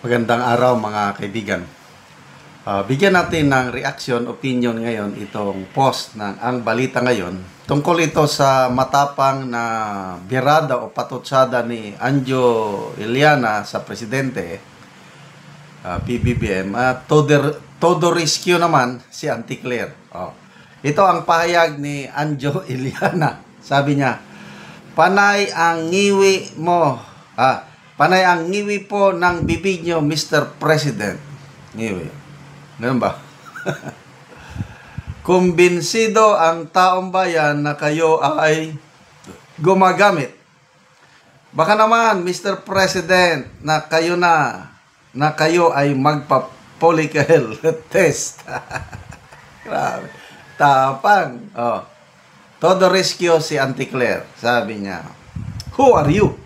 Magandang araw mga kaibigan. Bigyan natin ng reaction, opinion ngayon itong post ng Ang Balita Ngayon. Tungkol ito sa matapang na birada o patutsada ni Anjo Iliana sa presidente, PBBM. Todo rescue naman si Auntie Claire. Ito ang pahayag ni Anjo Iliana. Sabi niya, panay ang ngiwi mo. Panay ang ngiwi po ng bibig nyo, Mr. President. Ngiwi. Ganun ba? Kumbinsido ang taong bayan na kayo ay gumagamit. Baka naman, Mr. President, na kayo ay magpa-follicle test. Grabe. Tapang. Todo rescue si Auntie Claire. Sabi niya, who are you?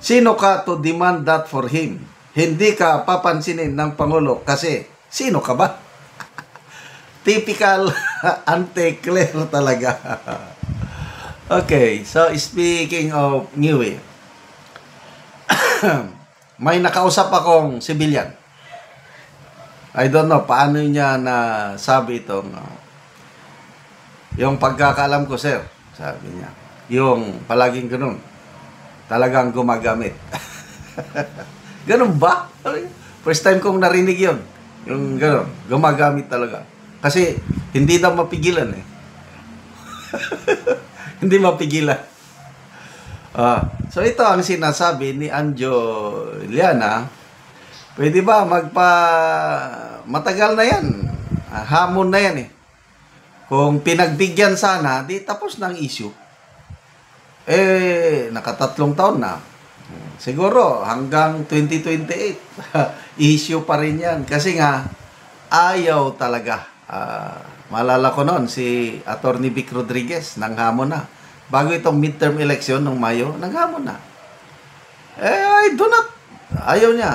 Sino ka to demand that for him? Hindi ka papansinin ng Pangulo kasi sino ka ba? Typical Auntie Claire talaga. Okay, so speaking of ngiwi, may nakausap akong civilian. I don't know paano niya nasabi itong yung pagkakaalam ko, sir, sabi niya. Yung palaging ganun. Talagang gumagamit. Ganun ba? First time kong narinig yun. Yung ganun. Gumagamit talaga. Kasi hindi daw mapigilan eh. Hindi mapigilan. So ito ang sinasabi ni Anjo Iliana. Pwede ba matagal na yan. Hamon na yan eh. Kung pinagbigyan sana, di tapos ng issue. Nakatatlong taon na. Siguro hanggang 2028 issue pa rin yan. Kasi nga, ayaw talaga. Malala ko noon, si Atty. Vic Rodriguez, nanghamon na. Bago itong midterm election ng Mayo, nanghamon na. I do not. Ayaw niya.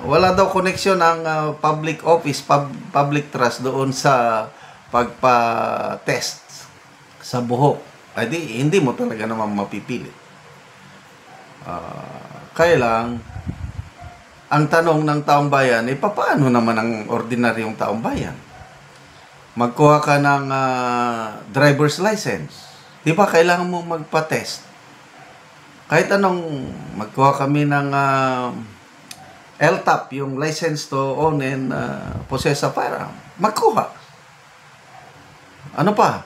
Wala daw connection ang public office, public trust doon sa pagpa-test sa buhok. Ay hindi mo talaga naman mapipili. Kaya lang, ang tanong ng taong bayan, paano naman ang ordinaryong taong bayan? Magkuha ka ng driver's license. Di ba kailangan mo magpa-test? Kahit anong, magkuha kami ng LTAP, yung license to own and possess a firearm. Magkuha. Ano pa?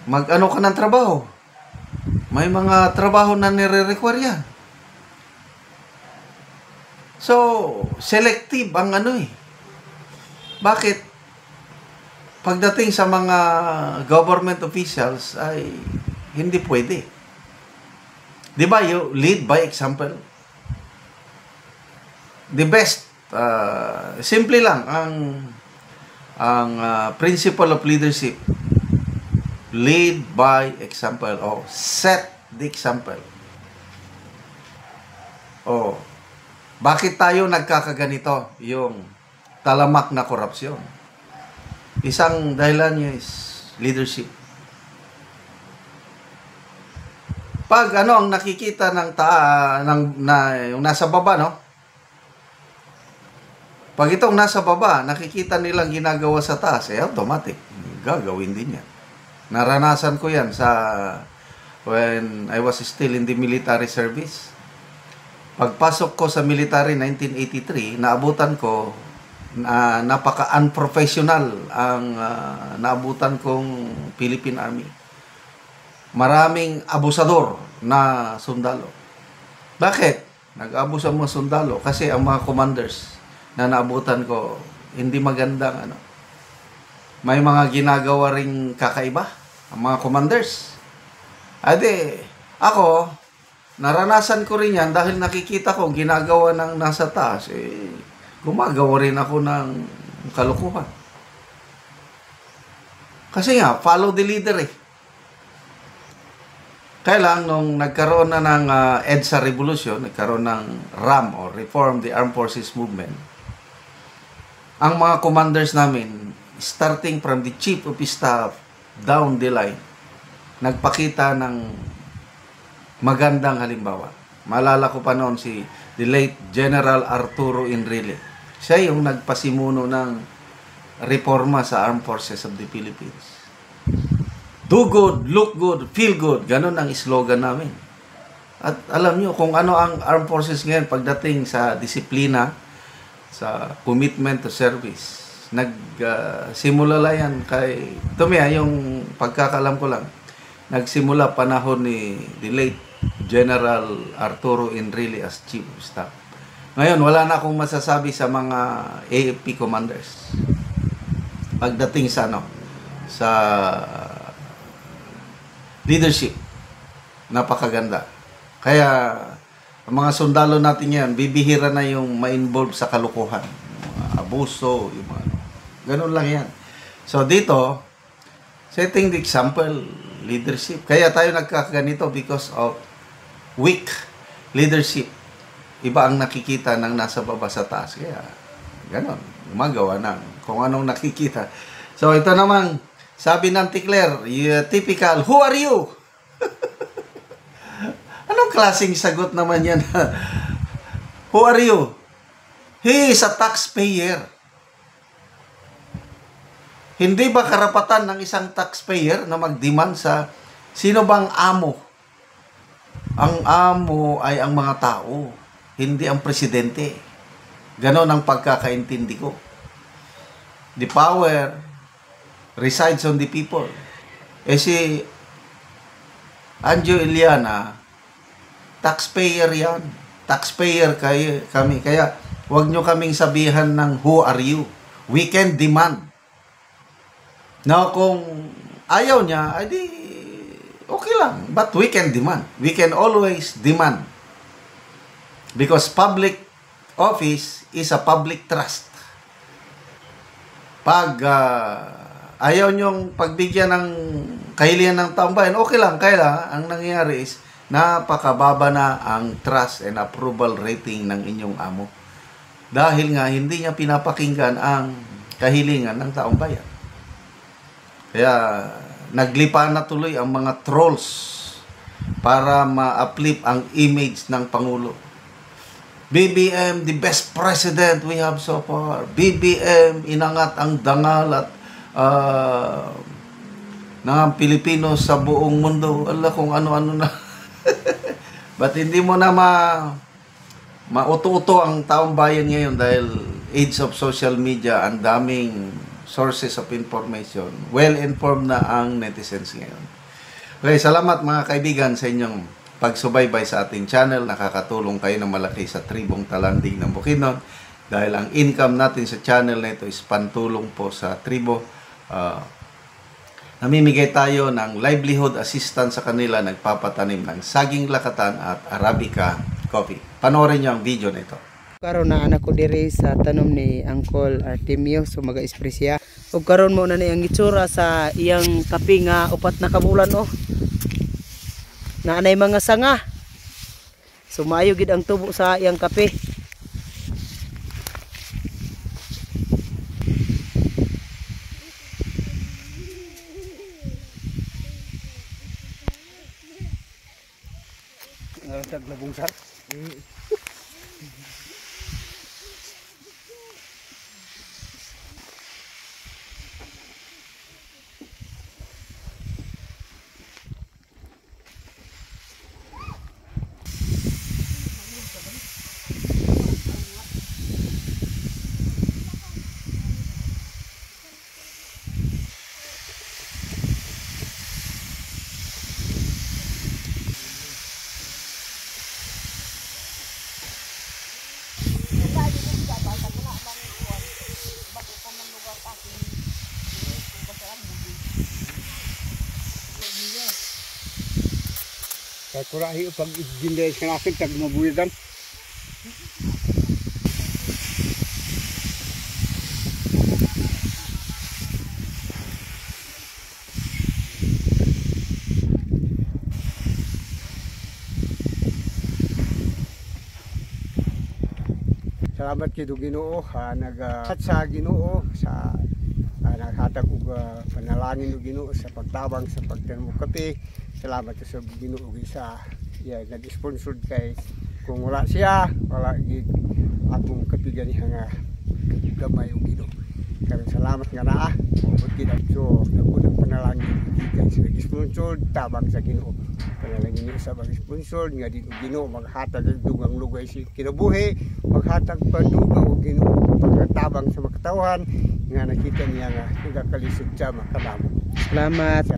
Mag-ano ka ng trabaho? May mga trabaho na nire-require yan. So, selective ang ano eh. Bakit? Pagdating sa mga government officials ay hindi pwede. Di ba? You lead by example. The best, simple lang ang principle of leadership. Lead by example or set the example. Bakit tayo nagkakaganito? Yung talamak na korupsyon. Isang dahilan niya is leadership. Pag ang nakikita ng yung nasa baba, no? Pag itong nasa baba, nakikita nilang ginagawa sa taas, automatic, gagawin din yan. Naranasan ko yan when I was still in the military service. Pagpasok ko sa military 1983, naabutan ko napaka-unprofessional ang naabutan kong Philippine Army. Maraming abusador na sundalo. Bakit? Nag-abus ang mga sundalo kasi ang mga commanders na naabutan ko hindi magandang may mga ginagawa ring kakaiba ang mga commanders. Ako, naranasan ko rin yan dahil nakikita ko ginagawa ng nasa taas. Gumagawa rin ako ng kalukuhan. Kasi nga, follow the leader eh. Kaya lang, nung nagkaroon na ng EDSA Revolution, nagkaroon ng RAM or Reform the Armed Forces Movement, ang mga commanders namin, starting from the chief of staff down the line, nagpakita ng magandang halimbawa. Maalala ko pa noon si the late General Arturo Enrile. Siya yung nagpasimuno ng reforma sa Armed Forces of the Philippines. Do good, look good, feel good. Ganon ang slogan namin. At alam nyo kung ano ang Armed Forces ngayon pagdating sa disiplina, sa commitment to service. Nagsimula lang yan kay Tumia, yung pagkakalam ko lang. Nagsimula panahon ni the late General Arturo Enrile as Chief of Staff. Ngayon, wala na akong masasabi sa mga AFP commanders. Pagdating sa sa leadership, napakaganda. Kaya ang mga sundalo natin ngayon, bibihira na yung ma-involve sa kalukuhan, abuso, yung mga ganun lang yan. So dito, setting the example, leadership. Kaya tayo nagkakaganito because of weak leadership. Iba ang nakikita ng nasa baba sa taas. Kaya ganun, gumagawa ng kung anong nakikita. So ito namang sabi ng Tikler, typical, who are you? Anong klaseng sagot naman yan? Who are you? He is a taxpayer. Hindi ba karapatan ng isang taxpayer na mag-demand sa sino bang amo? Ang amo ay ang mga tao, hindi ang presidente. Ganon ang pagkakaintindi ko. The power resides on the people. Si Anjo Iliana, taxpayer yan. Taxpayer kami. Kaya huwag nyo kaming sabihan ng who are you. We can demand. Now, kung ayaw niya, edi okay lang. But we can demand. We can always demand. Because public office is a public trust. Pag ayaw nyong pagbigyan ng kahilingan ng taong bayan, okay lang. Kaya ang nangyayari is napakababa na ang trust and approval rating ng inyong amo. Dahil nga hindi niya pinapakinggan ang kahilingan ng taong bayan. Kaya naglipa na tuloy ang mga trolls para ma-uplift ang image ng Pangulo. BBM, the best president we have so far. BBM, inangat ang dangal at ng Pilipino sa buong mundo. Ala kung ano-ano na. But hindi mo na mauto-uto ang taong bayan ngayon dahil age of social media, ang daming sources of information. Well-informed na ang netizens ngayon. Okay, salamat mga kaibigan sa inyong pagsubaybay sa ating channel. Nakakatulong kayo ng malaki sa tribong Talanding ng Bukidnon dahil ang income natin sa channel na ito is pantulong po sa tribo. Namimigay tayo ng livelihood assistance sa kanila, nagpapatanim ng saging lakatan at Arabica coffee. Panoorin niyo ang video na ito. Karon na anak ko diri sa tanom ni Uncle Artemio, so maga-espresya. Ug karon mo na ni ang itsura sa iyang kape nga upat na kabulan na anay mga sanga. So maayo gid ang tubo sa iyang kape. Naglabong sar. Kahit kurahi pag dinday ka nakin tag mabuyadan. Salamat kay Ginoo naghat sa Ginoo sa naghatag og panalangin og Ginoo sa pagtabang sa pagtanom og kape. Salamat sa Ginoo sa nag-sponsor kay Kung wala siya, wala gid akong kapiganihan nga gamay og Ginoo. Karon salamat nga naa. Ug kinadto nagkunang panalangin gikan sa sponsor tabang sa Ginoo. Panalangin niyo sa mga sponsor nga dito Ginoo maghatag og dugang lugay si kinabuhi, maghatag pa dugang og Ginoo pagtabang sa makatawan nga nakita niya nga nagakalisod siya makanamo. Salamat.